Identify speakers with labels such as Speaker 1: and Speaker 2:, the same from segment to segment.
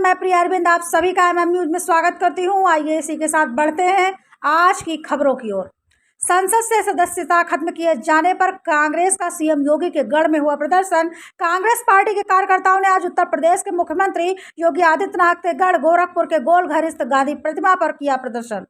Speaker 1: मैं प्रिया अरविंद आप सभी का एमएम न्यूज में स्वागत करती हूं। आइए इसी के साथ बढ़ते हैं आज की खबरों की ओर। संसद से सदस्यता खत्म किए जाने पर कांग्रेस का सीएम योगी के गढ़ में हुआ प्रदर्शन। कांग्रेस पार्टी के कार्यकर्ताओं ने आज उत्तर प्रदेश के मुख्यमंत्री योगी आदित्यनाथ के गढ़ गोरखपुर के गोलघर स्थित गांधी प्रतिमा पर किया प्रदर्शन।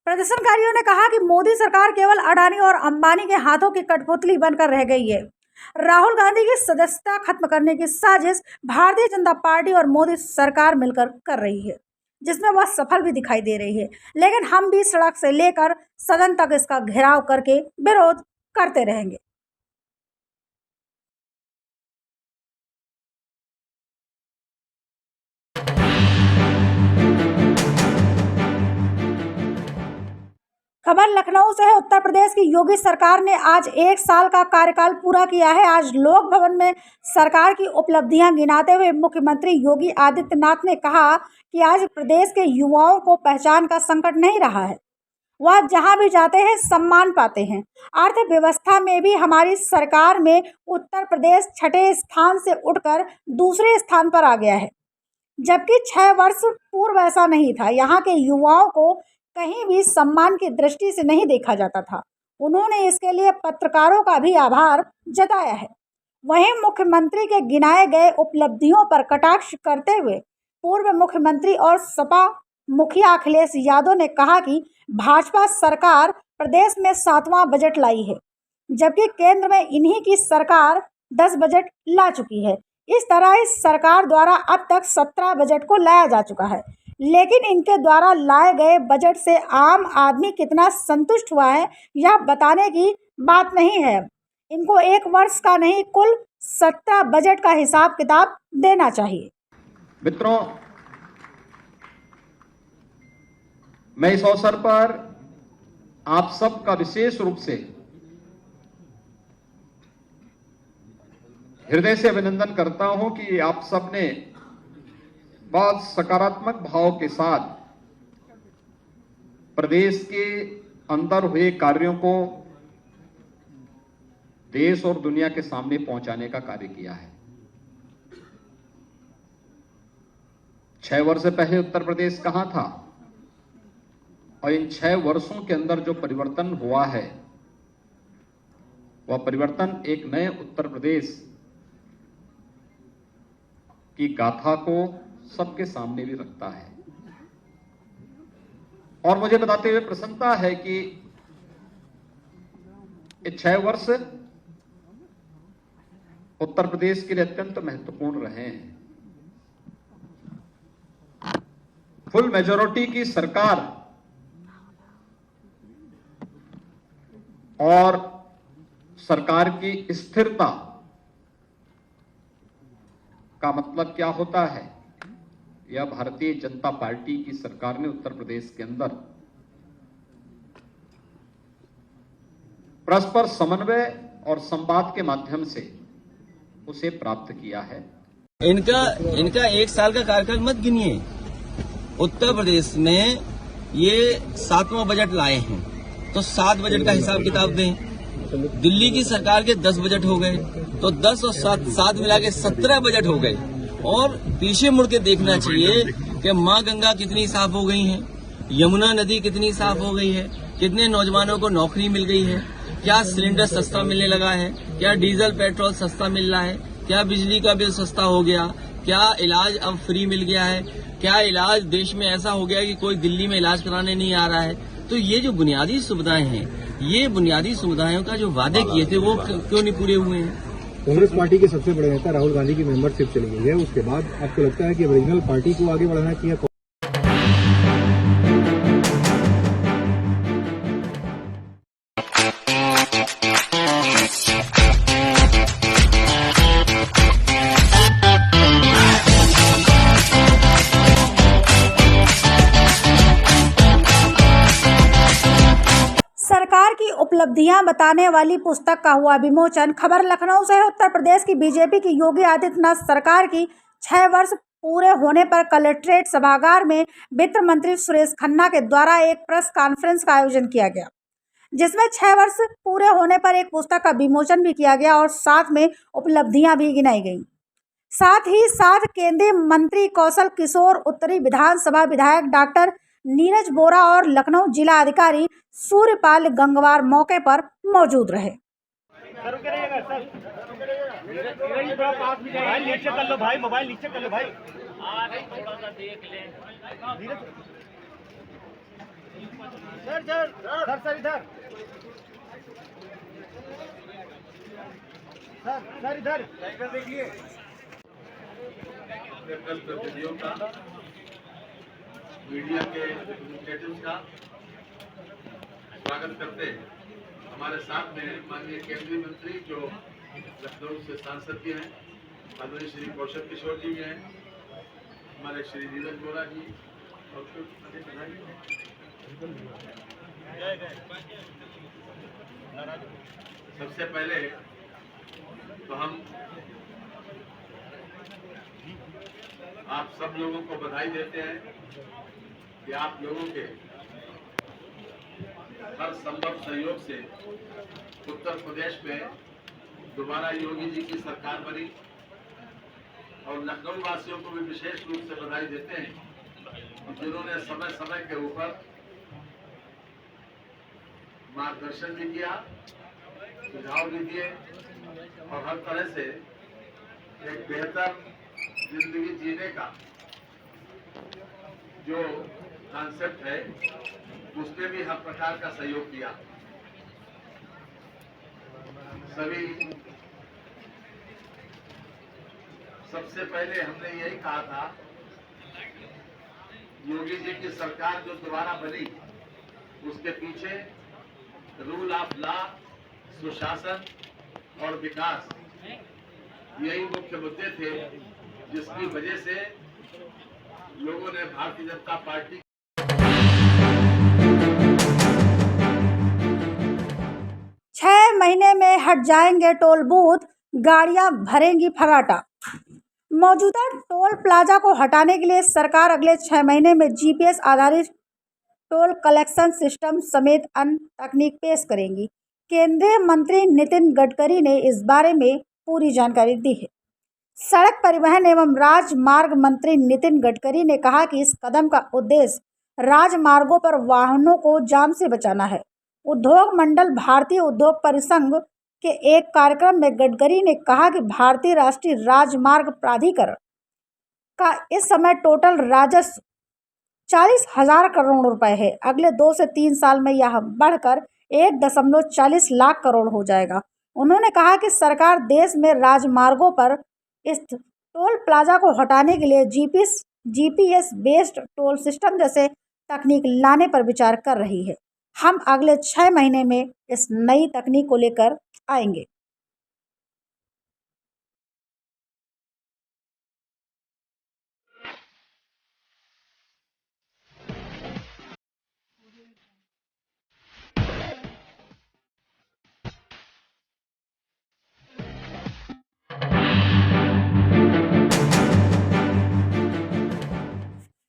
Speaker 1: प्रदर्शनकारियों ने कहा कि मोदी सरकार केवल अडानी और अंबानी के हाथों की कठपुतली बनकर रह गई है। राहुल गांधी की सदस्यता खत्म करने की साजिश भारतीय जनता पार्टी और मोदी सरकार मिलकर कर रही है, जिसमें वह सफल भी दिखाई दे रही है। लेकिन हम भी सड़क से लेकर सदन तक इसका घेराव करके विरोध करते रहेंगे। खबर लखनऊ से है। उत्तर प्रदेश की योगी सरकार ने आज 1 साल का कार्यकाल पूरा किया है। आज लोक भवन में सरकार की उपलब्धियां गिनाते हुए मुख्यमंत्री योगी आदित्यनाथ ने कहा कि आज प्रदेश के युवाओं को पहचान का संकट नहीं रहा है। वह जहां भी जाते हैं सम्मान पाते हैं। अर्थव्यवस्था में भी हमारी सरकार में उत्तर प्रदेश 6ठे स्थान से उठकर दूसरे स्थान पर आ गया है, जबकि 6 वर्ष पूर्व ऐसा नहीं था। यहाँ के युवाओं को कहीं भी सम्मान की दृष्टि से नहीं देखा जाता था। उन्होंने इसके लिए पत्रकारों का भी आभार जताया है। वहीं मुख्यमंत्री के गिनाए गए उपलब्धियों पर कटाक्ष करते हुए पूर्व मुख्यमंत्री और सपा मुखिया अखिलेश यादव ने कहा कि भाजपा सरकार प्रदेश में 7वां बजट लाई है, जबकि केंद्र में इन्हीं की सरकार 10 बजट ला चुकी है। इस तरह इस सरकार द्वारा अब तक 17 बजट को लाया जा चुका है, लेकिन इनके द्वारा लाए गए बजट से आम आदमी कितना संतुष्ट हुआ है यह बताने की बात नहीं है। इनको 1 वर्ष का नहीं कुल 17 बजट का हिसाब किताब देना चाहिए।
Speaker 2: मित्रों, मैं इस अवसर पर आप सबका विशेष रूप से हृदय से अभिनंदन करता हूं कि आप सबने बहुत सकारात्मक भाव के साथ प्रदेश के अंदर हुए कार्यों को देश और दुनिया के सामने पहुंचाने का कार्य किया है। 6 वर्ष पहले उत्तर प्रदेश कहां था और इन 6 वर्षों के अंदर जो परिवर्तन हुआ है वह परिवर्तन एक नए उत्तर प्रदेश की गाथा को सबके सामने भी रखता है। और मुझे बताते हुए प्रसन्नता है कि ये 6 वर्ष उत्तर प्रदेश के लिए अत्यंत महत्वपूर्ण रहे हैं। फुल मेजॉरिटी की सरकार और सरकार की स्थिरता का मतलब क्या होता है, यह भारतीय जनता पार्टी की सरकार ने उत्तर प्रदेश के अंदर परस्पर समन्वय और संवाद के माध्यम से उसे प्राप्त किया है।
Speaker 3: इनका 1 साल का कार्यकाल मत गिनिए। उत्तर प्रदेश में ये 7वां बजट लाए हैं, तो 7 बजट का हिसाब किताब दें। दिल्ली की सरकार के 10 बजट हो गए, तो 10 और 7 मिला के 17 बजट हो गए। और पीछे मुड़ के देखना चाहिए कि माँ गंगा कितनी साफ हो गई है, यमुना नदी कितनी साफ हो गई है, कितने नौजवानों को नौकरी मिल गई है, क्या सिलेंडर सस्ता मिलने लगा है, क्या डीजल पेट्रोल सस्ता मिल रहा है, क्या बिजली का बिल सस्ता हो गया, क्या इलाज अब फ्री मिल गया है, क्या इलाज देश में ऐसा हो गया कि कोई दिल्ली में इलाज कराने नहीं आ रहा है। तो ये जो बुनियादी सुविधाएं हैं, ये बुनियादी सुविधाओं का जो वादे किए थे वो क्यों नहीं पूरे हुए हैं।
Speaker 4: कांग्रेस पार्टी के सबसे बड़े नेता राहुल गांधी की मेंबरशिप चली गई है, उसके बाद आपको लगता है कि ओरिजिनल पार्टी को आगे बढ़ाना चाहिए?
Speaker 1: सरकार की उपलब्धियां बताने वाली पुस्तक का हुआ विमोचन। खबर लखनऊ से है। उत्तर प्रदेश की बीजेपी की योगी आदित्यनाथ सरकार की 6 वर्ष पूरे होने पर कलेक्ट्रेट सभागार में वित्त मंत्री सुरेश खन्ना के द्वारा एक प्रेस कॉन्फ्रेंस का आयोजन किया गया, जिसमें 6 वर्ष पूरे होने पर एक पुस्तक का विमोचन भी किया गया और साथ में उपलब्धियां भी गिनाई गई। साथ ही साथ केंद्रीय मंत्री कौशल किशोर, उत्तरी विधानसभा विधायक डॉक्टर नीरज बोरा और लखनऊ जिला अधिकारी सूर्यपाल गंगवार मौके पर मौजूद रहे।
Speaker 5: मोबाइल नीचे कर लो भाई, मोबाइल नीचे कर लो भाई। सर इधर सर इधर देखिए।
Speaker 6: कल प्रतिनिधियों का, मीडिया के रिप्रेजेंटेटिव्स का स्वागत करते हैं। हमारे साथ में माननीय केंद्रीय मंत्री जो लखनऊ से सांसद भी हैं, आदरणीय श्री कौशल किशोर जी भी हैं, हमारे श्री नीरज बोरा जी और सबसे पहले तो हम आप सब लोगों को बधाई देते हैं कि आप लोगों के हर संभव सहयोग से उत्तर प्रदेश में दोबारा योगी जी की सरकार बनी और लखनऊ वासियों को भी विशेष रूप से बधाई देते हैं जिन्होंने समय समय के ऊपर मार्गदर्शन भी किया, सुझाव भी दिए और हर तरह से एक बेहतर जिंदगी जीने का जो कॉन्सेप्ट है उसमें भी हर प्रकार का सहयोग किया। सबसे पहले हमने यही कहा था, योगी जी की सरकार जो दोबारा बनी उसके पीछे रूल ऑफ लॉ, सुशासन और विकास यही मुख्य मुद्दे थे जिसकी वजह से लोगों ने भारतीय जनता पार्टी
Speaker 1: 6 महीने में हट जाएंगे टोल बूथ, गाड़ियां भरेंगी फर्राटा। मौजूदा टोल प्लाजा को हटाने के लिए सरकार अगले 6 महीने में जीपीएस आधारित टोल कलेक्शन सिस्टम समेत अन्य तकनीक पेश करेंगी। केंद्रीय मंत्री नितिन गडकरी ने इस बारे में पूरी जानकारी दी है। सड़क परिवहन एवं राजमार्ग मंत्री नितिन गडकरी ने कहा कि इस कदम का उद्देश्य राजमार्गों पर वाहनों को जाम से बचाना है। उद्योग मंडल भारतीय उद्योग परिसंघ के एक कार्यक्रम में गडकरी ने कहा कि भारतीय राष्ट्रीय राजमार्ग प्राधिकरण का इस समय टोटल राजस्व 40,000 करोड़ रुपए है। अगले 2 से 3 साल में यह बढ़कर 1.40 लाख करोड़ हो जाएगा। उन्होंने कहा कि सरकार देश में राजमार्गों पर स्थित टोल प्लाजा को हटाने के लिए जीपीएस बेस्ड टोल सिस्टम जैसे तकनीक लाने पर विचार कर रही है। हम अगले 6 महीने में इस नई तकनीक को लेकर आएंगे।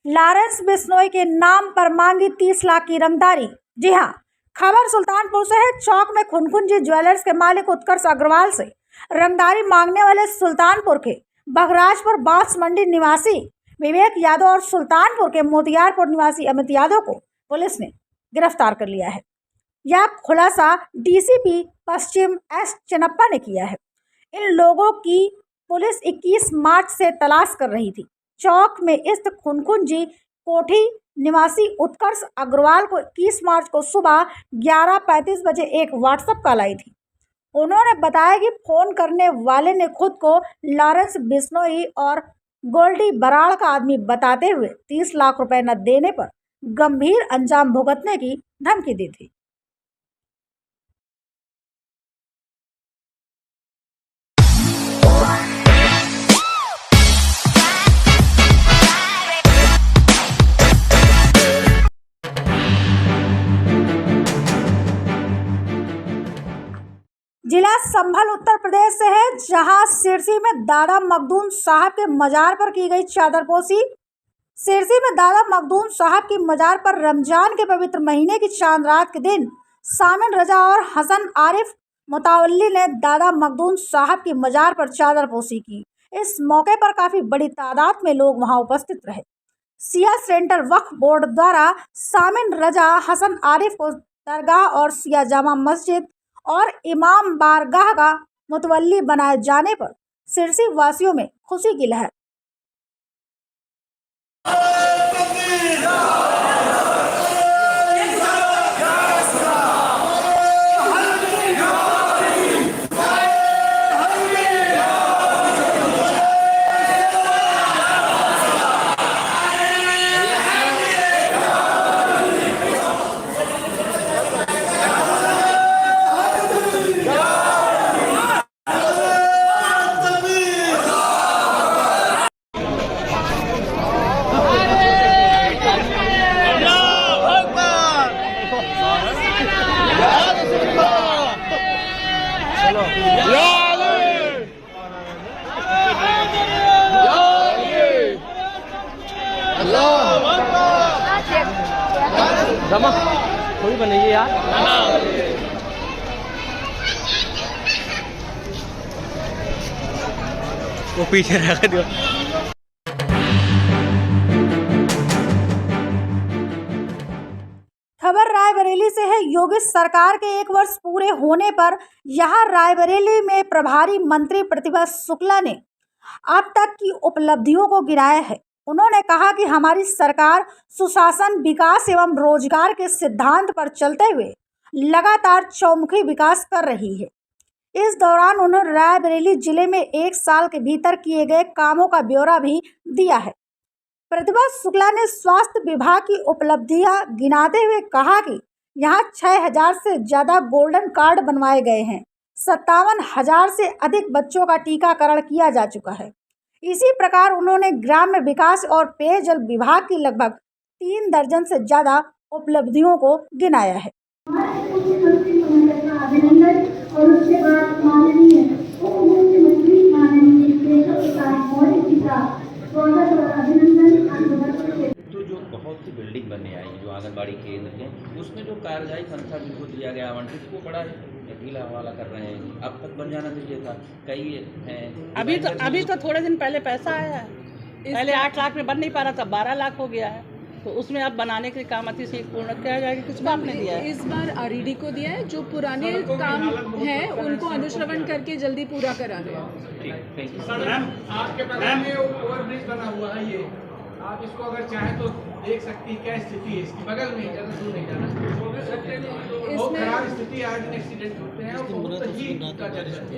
Speaker 1: लॉरेंस बिश्नोई के नाम पर मांगी 30 लाख की रंगदारी। जी हां, खबर सुल्तानपुर से है। चौक में खुनखुनजी ज्वेलर्स के मालिक उत्कर्ष अग्रवाल से रंगदारी मांगने वाले सुल्तानपुर के बघराजपुर बांस मंडी निवासी विवेक यादव और सुल्तानपुर के मोतियारपुर निवासी अमित यादव को पुलिस ने गिरफ्तार कर लिया है। यह खुलासा डीसीपी पश्चिम एस चन्नप्पा ने किया है। इन लोगों की पुलिस 21 मार्च से तलाश कर रही थी। चौक में स्थित खुनखुनजी कोठी निवासी उत्कर्ष अग्रवाल को 21 मार्च को सुबह 11:35 बजे एक व्हाट्सएप कॉल आई थी। उन्होंने बताया कि फोन करने वाले ने खुद को लॉरेंस बिश्नोई और गोल्डी बराड़ का आदमी बताते हुए 30 लाख रुपए न देने पर गंभीर अंजाम भुगतने की धमकी दी थी। जिला संभल उत्तर प्रदेश से है, जहां सिरसी में दादा मखदूम साहब के मजार पर की गई चादरपोशी। सिरसी में दादा मखदूम साहब की मजार पर रमजान के पवित्र महीने की चांद रात के दिन सामिन रजा और हसन आरिफ मुतावल्ली ने दादा मखदूम साहब की मजार पर चादरपोशी की। इस मौके पर काफी बड़ी तादाद में लोग वहां उपस्थित रहे। सिया सेंटर वक्फ बोर्ड द्वारा सामिन रजा हसन आरिफ को दरगाह और सिया जामा मस्जिद और इमाम बारगाह का मुतवल्ली बनाए जाने पर सिरसी वासियों में खुशी की लहर।
Speaker 7: थोड़ी बनाइए यार। वो पीछे रख दो।
Speaker 1: खबर रायबरेली से है। योगी सरकार के 1 वर्ष पूरे होने पर यहां रायबरेली में प्रभारी मंत्री प्रतिभा शुक्ला ने अब तक की उपलब्धियों को गिनाया है। उन्होंने कहा कि हमारी सरकार सुशासन, विकास एवं रोजगार के सिद्धांत पर चलते हुए लगातार चौमुखी विकास कर रही है। इस दौरान उन्होंने रायबरेली जिले में 1 साल के भीतर किए गए कामों का ब्यौरा भी दिया है। प्रतिभा शुक्ला ने स्वास्थ्य विभाग की उपलब्धियां गिनाते हुए कहा कि यहां 6000 से ज़्यादा गोल्डन कार्ड बनवाए गए हैं। 57,000 से अधिक बच्चों का टीकाकरण किया जा चुका है। इसी प्रकार उन्होंने ग्राम्य विकास और पेयजल विभाग की लगभग 3 दर्जन से ज़्यादा उपलब्धियों को गिनाया है।
Speaker 8: अभिनंदन और उसके बाद माननीय मुख्यमंत्री माननीय
Speaker 3: तो जो बहुत सी बिल्डिंग बनने आई, जो आंगनबाड़ी केंद्र हैं, उसमें जो कार्यदायी संस्था जिनको दिया गया आवंटित वो बड़ा ढीला हवाला कर रहे हैं। अब तक बन जाना चाहिए था। कई हैं
Speaker 9: अभी तो थोड़े दिन पहले पैसा आया है। पहले 8 लाख में बन नहीं पा रहा था, 12 लाख हो गया है। तो उसमें अब बनाने के काम अति से पूर्ण किया जाएगा। किसको आपने दिया है?
Speaker 10: इस बार आरईडी को दिया है। जो पुराने काम हैं उनको अनुश्रवण करके जल्दी पूरा करा रहे हैं।
Speaker 5: मैम, आपके ये ओवरब्रिज बना हुआ है, ये आप इसको अगर चाहें तो देख सकती है क्या स्थिति है इसकी। बगल में ज़्यादा दूर नहीं जाना। बहुत खराब स्थिति, आज दिन एक्सीडेंट होते हैं।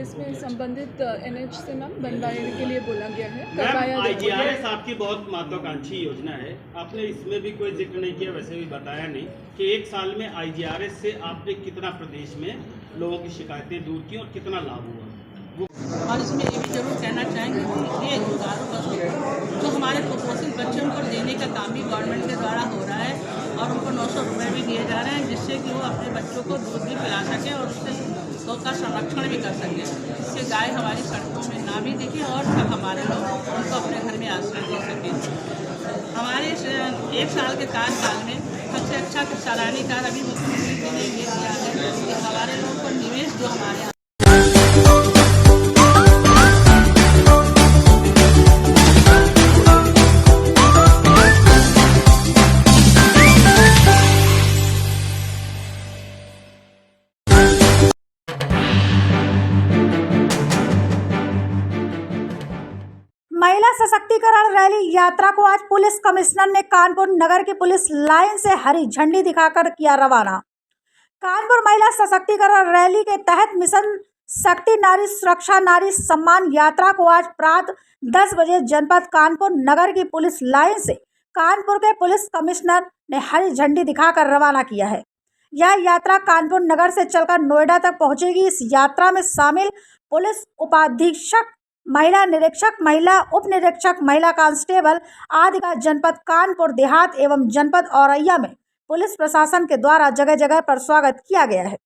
Speaker 10: इसमें संबंधित NH से मैम बनवाने के लिए बोला गया है, करवाया जाएगा।
Speaker 11: IGRS आपकी बहुत महत्वाकांक्षी योजना है। आपने इसमें भी कोई जिक्र नहीं किया, वैसे भी बताया नहीं कि 1 साल में IGRS से आपने कितना प्रदेश में लोगों की शिकायतें दूर की और कितना लाभ हुआ।
Speaker 9: और इसमें ये भी जरूर कहना चाहेंगे कि ये दुधारू पशु जो हमारे कुपोषित बच्चों को देने का काम भी गवर्नमेंट के द्वारा हो रहा है और उनको 900 रुपये भी दिए जा रहे हैं, जिससे कि वो अपने बच्चों को दूध भी पिला सकें और उससे गौ का संरक्षण भी कर सकें। इससे गाय हमारी सड़कों में ना भी दिखे और हमारे लोग उनको अपने घर में आश्रय दे सकें। हमारे 1 साल के कार्यकाल में सबसे अच्छा सराहनीय कार्य अभी मुख्यमंत्री जी ने ये किया है कि हमारे लोगों को निवेश जो हमारे
Speaker 1: महिला सशक्तिकरण रैली यात्रा को आज पुलिस कमिश्नर ने कानपुर नगर की पुलिस लाइन से हरी झंडी दिखाकर किया रवाना। कानपुर महिला सशक्तिकरण रैली के तहत मिशन शक्ति नारी सुरक्षा नारी सम्मान यात्रा को आज प्रातः 10 बजे जनपद कानपुर नगर की पुलिस लाइन से कानपुर के पुलिस कमिश्नर ने हरी झंडी दिखाकर रवाना किया है। यह यात्रा कानपुर नगर से चलकर नोएडा तक पहुंचेगी। इस यात्रा में शामिल पुलिस उपाधीक्षक, महिला निरीक्षक, महिला उप निरीक्षक, महिला कांस्टेबल आदि का जनपद कानपुर देहात एवं जनपद औरैया में पुलिस प्रशासन के द्वारा जगह जगह पर स्वागत किया गया है।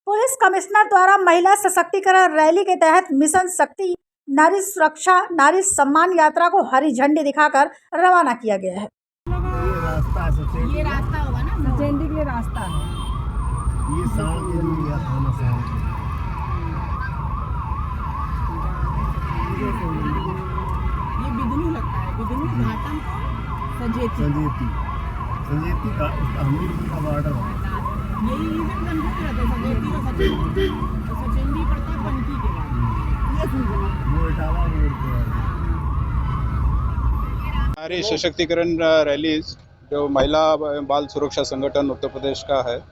Speaker 1: पुलिस कमिश्नर द्वारा महिला सशक्तिकरण रैली के तहत मिशन शक्ति नारी सुरक्षा नारी सम्मान यात्रा को हरी झंडी दिखाकर रवाना किया गया है।
Speaker 10: ये रास्ता होगा ना, झंडी के लिए रास्ता है।
Speaker 5: ये साल के लिए लिया था ना, साल
Speaker 4: संजेती का उसका हमीरपुर का बॉर्डर है।
Speaker 9: यही रीजन कंफ्यूज रहता है सजेती और सचिन तो सचिन भी पड़ता है पंथी के बाद ये सुन
Speaker 4: वो इटावा रोड पे है।
Speaker 12: नारी सशक्तिकरण रैलीज जो महिला बाल सुरक्षा संगठन उत्तर प्रदेश का है,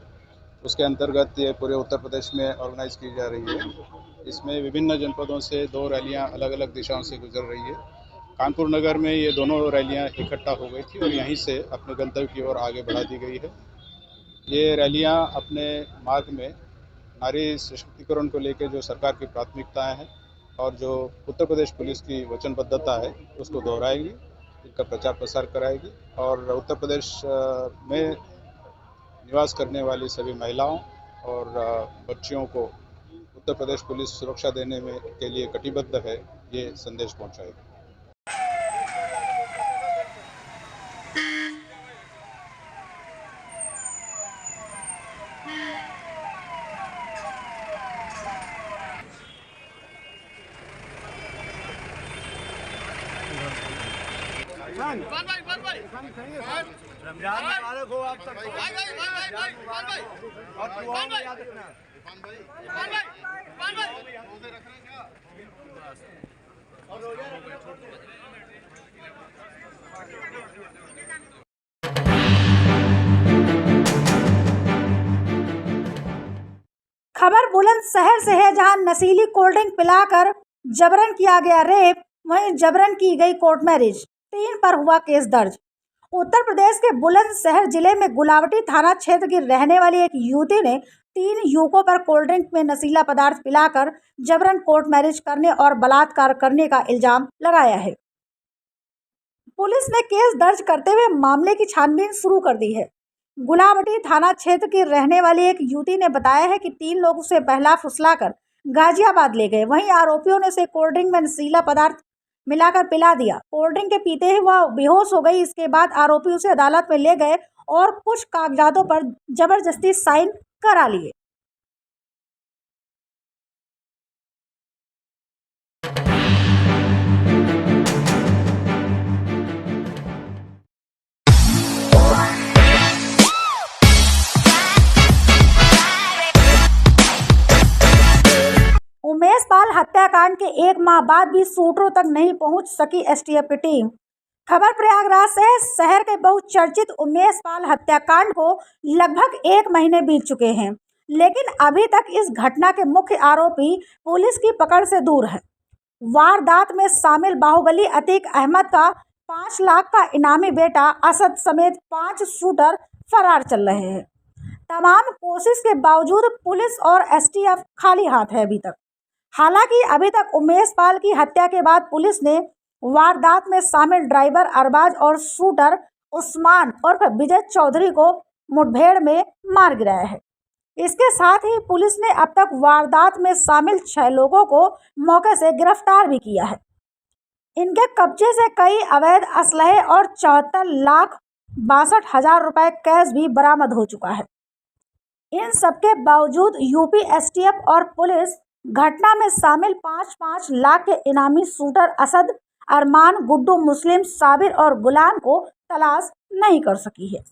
Speaker 12: उसके अंतर्गत ये पूरे उत्तर प्रदेश में ऑर्गेनाइज की जा रही है। इसमें विभिन्न जनपदों से 2 रैलियां अलग अलग दिशाओं से गुजर रही है। कानपुर नगर में ये दोनों रैलियां इकट्ठा हो गई थी और यहीं से अपने गंतव्य की ओर आगे बढ़ा दी गई है। ये रैलियां अपने मार्ग में नारी सशक्तिकरण को लेकर जो सरकार की प्राथमिकताएं हैं और जो उत्तर प्रदेश पुलिस की वचनबद्धता है उसको दोहराएगी, इनका प्रचार प्रसार कराएगी और उत्तर प्रदेश में निवास करने वाली सभी महिलाओं और बच्चियों को उत्तर प्रदेश पुलिस सुरक्षा देने में के लिए कटिबद्ध है, ये संदेश पहुंचाएगी।
Speaker 4: रमजान मुबारक हो आप सबको। और दुआओं में याद रखना।
Speaker 1: खबर बुलंदशहर से है, जहां नशीली कोल्ड ड्रिंक पिलाकर जबरन किया गया रेप, वहीं जबरन की गई कोर्ट मैरिज। 3 पर हुआ केस दर्ज। उत्तर प्रदेश के बुलंदशहर जिले में गुलावटी थाना क्षेत्र की रहने वाली एक युवती ने 3 युवकों पर कोल्ड ड्रिंक में नशीला पदार्थ पिलाकर जबरन कोर्ट मैरिज करने और बलात्कार करने का इल्जाम लगाया है। पुलिस ने केस दर्ज करते हुए मामले की छानबीन शुरू कर दी है। गुलावटी थाना क्षेत्र की रहने वाली एक युवती ने बताया है कि 3 लोग उसे बहला फुसलाकर गाजियाबाद ले गए। वहीं आरोपियों ने उसे कोल्ड ड्रिंक में नशीला पदार्थ मिलाकर पिला दिया। कोल्ड ड्रिंक के पीते ही वह बेहोश हो गई। इसके बाद आरोपी उसे अदालत में ले गए और कुछ कागजातों पर जबरदस्ती साइन करा लिए। उमेश पाल हत्याकांड के 1 माह बाद भी शूटरों तक नहीं पहुंच सकी एसटीएफ की टीम। खबर प्रयागराज से है। शहर के बहुचर्चित उमेश पाल हत्याकांड को लगभग 1 महीने बीत चुके हैं, लेकिन अभी तक इस घटना के मुख्य आरोपी पुलिस की पकड़ से दूर है। वारदात में शामिल बाहुबली अतीक अहमद का 5 लाख का इनामी बेटा असद समेत 5 शूटर फरार चल रहे हैं। तमाम कोशिश के बावजूद पुलिस और एसटीएफ खाली हाथ है अभी तक। हालांकि अभी तक उमेश पाल की हत्या के बाद पुलिस ने वारदात में शामिल ड्राइवर अरबाज और शूटर उस्मान और विजय चौधरी को मुठभेड़ में मार गिराया है। इसके साथ ही पुलिस ने अब तक वारदात में शामिल 6 लोगों को मौके से गिरफ्तार भी किया है। इनके कब्जे से कई अवैध असलहे और 74,62,000 रुपए कैश भी बरामद हो चुका है। इन सबके बावजूद यूपी एसटीएफ और पुलिस घटना में शामिल 5-5 लाख के इनामी शूटर असद, अरमान, गुड्डू, मुस्लिम, साबिर और गुलाम को तलाश नहीं कर सकी है।